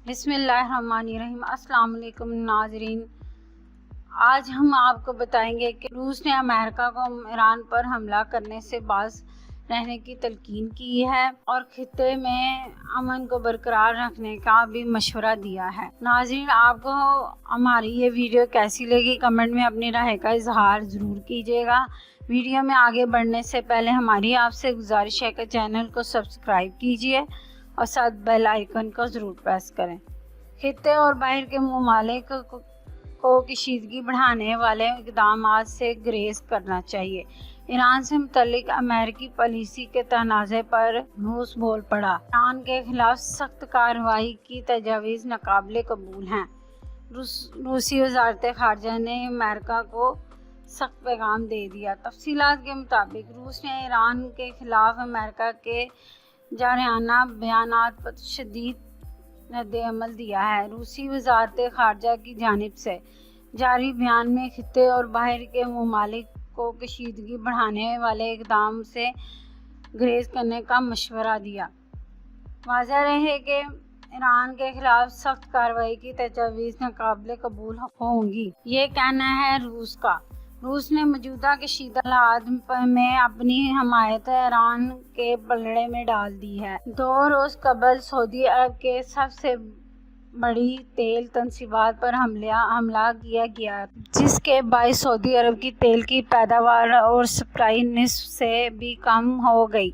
بسم اللہ الرحمن الرحیم۔ السلام علیکم ناظرین، آج ہم آپ کو بتائیں گے کہ روس نے امریکہ کو ایران پر حملہ کرنے سے باز رہنے کی تلقین کی ہے اور خطے میں امن کو برقرار رکھنے کا بھی مشورہ دیا ہے۔ ناظرین، آپ کو ہماری یہ ویڈیو کیسی لگی کمنٹ میں اپنی رائے کا اظہار ضرور کیجیے گا۔ ویڈیو میں آگے بڑھنے سے پہلے ہماری آپ سے گزارش ہے کہ چینل کو سبسکرائب کیجیے اور ساتھ بیل آئیکن کو ضرور پریس کریں۔ خطے اور باہر کے ممالک کو کشیدگی بڑھانے والے اقدامات سے گریز کرنا چاہیے۔ ایران سے متعلق امریکی پالیسی کے تنازع پر روس بول پڑا۔ ایران کے خلاف سخت کارروائی کی تجاویز ناقابل قبول ہیں۔ روسی وزارت خارجہ نے امریکہ کو سخت پیغام دے دیا۔ تفصیلات کے مطابق روس نے ایران کے خلاف امریکہ کے جارحانہ بیانات پر شدید رد عمل دیا ہے۔ روسی وزارت خارجہ کی جانب سے جاری بیان میں خطے اور باہر کے ممالک کو کشیدگی بڑھانے والے اقدام سے گریز کرنے کا مشورہ دیا۔ واضح رہے کہ ایران کے خلاف سخت کارروائی کی تجاویز ناقابل قبول ہوں گی، یہ کہنا ہے روس کا۔ روس نے موجودہ کشیدہ حالات میں اپنی حمایت ایران کے پلڑے میں ڈال دی ہے۔ 2 روز قبل سعودی عرب کے سب سے بڑی تیل تنصیبات پر حملہ کیا گیا، جس کے باعث سعودی عرب کی تیل کی پیداوار اور سپلائی نصف سے بھی کم ہو گئی،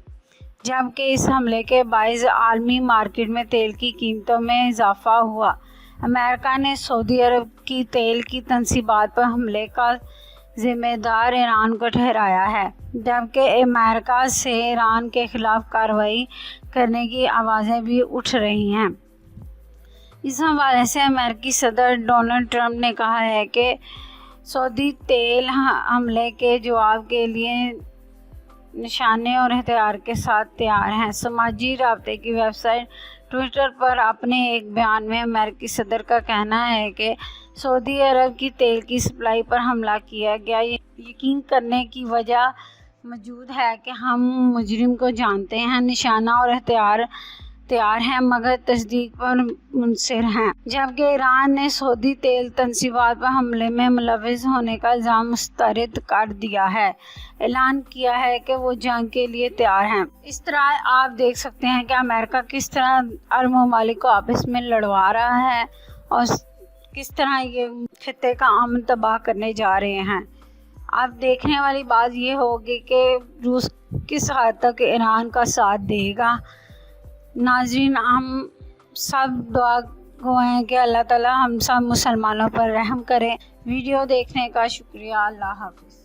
جبکہ اس حملے کے باعث عالمی مارکیٹ میں تیل کی قیمتوں میں اضافہ ہوا۔ امریکہ نے سعودی عرب کی تیل کی تنصیبات پر حملے کا ذمہ دار ایران کو ٹھہرایا ہے، جبکہ امریکہ سے ایران کے خلاف کارروائی کرنے کی آوازیں بھی اٹھ رہی ہیں۔ اس حوالے سے امریکی صدر ڈونلڈ ٹرمپ نے کہا ہے کہ سعودی تیل حملے کے جواب کے لیے نشانے اور ہتھیار کے ساتھ تیار ہیں۔ سماجی رابطے کی ویب سائٹ ٹوئٹر پر اپنے ایک بیان میں امریکی صدر کا کہنا ہے کہ سعودی عرب کی تیل کی سپلائی پر حملہ کیا گیا۔ یقین کرنے کی وجہ موجود ہے کہ ہم مجرم کو جانتے ہیں، نشانہ اور ہتھیار تیار ہیں، مگر تصدیق پر منحصر ہیں۔ جبکہ ایران نے سعودی تیل تنصیبات پر حملے میں ملوث ہونے کا الزام مسترد کر دیا ہے، اعلان کیا ہے کہ وہ جنگ کے لیے تیار ہیں۔ اس طرح آپ دیکھ سکتے ہیں کہ امریکہ کس طرح عرب ممالک کو آپس میں لڑوا رہا ہے اور کس طرح یہ خطے کا امن تباہ کرنے جا رہے ہیں۔ اب دیکھنے والی بات یہ ہوگی کہ روس کس حد تک ایران کا ساتھ دے گا۔ ناظرین، ہم سب دعا گو ہیں کہ اللہ تعالی ہم سب مسلمانوں پر رحم کرے۔ ویڈیو دیکھنے کا شکریہ۔ اللہ حافظ۔